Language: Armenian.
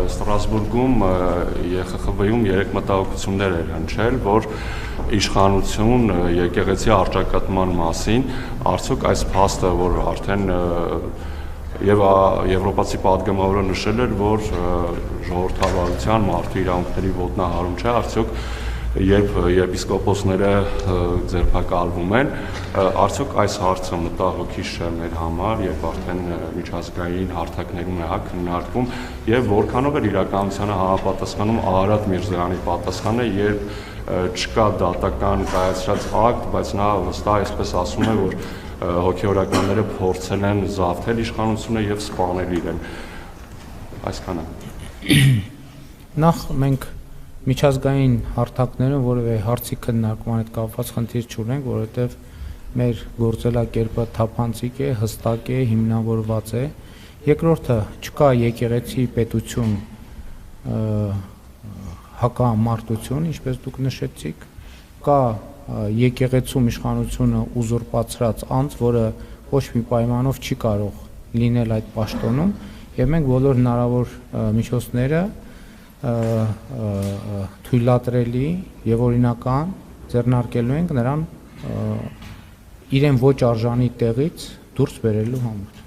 Ստրասբուրգում ԵԽԽՎ-ում 3 մտահոգություններ էր հնչել, որ իշխանություն եկեղեցի առճակատման մասին, արդյոք այս փաստը, որ արդեն եւ եվրոպացի պատգամավորը նշել էր, որ ժողովրդավարության մարդու իրավունքների ոտնահարում չէ, արդյոք երբ եպիսկոպոսները ձերբակալվում են, արդյոք այս հարցը մտահոգիչ չէ մեր համար, երբ արդեն միջազգային հարթակներում է քննարկվում, եւ որքանով էր իրականությանը համապատասխանում Արարատ Միրզոյանի պատասխանը, երբ չկա դատական կայացրած ակտ, բայց նա վստահ այսպես ասում է, որ հոգեորականները փորձել են զավթել իշխանությունը եւ սպանել իրեն։ Այսքանը։ Նախ մենք միջազգային հարթակներում որևէ հարցի քննարկման հետ կապված խնդիր չունենք, որովհետեւ մեր գործելակերպը թափանցիկ է, հստակ է, հիմնավորված է։ Երկրորդը, չկա եկեղեցի պետություն հակամարտություն, ինչպես դուք նշեցիք, կա եկեղեցում իշխանությունը ուզուրպացրած անձ, որը ոչ մի պայմանով չի կարող լինել այդ պաշտոնում, եւ մենք բոլոր հնարավոր միջոցները թույլատրելի եւ օրինական ձեռնարկելու ենք նրան իրեն ոչ արժանի տեղից դուրս բերելու համար։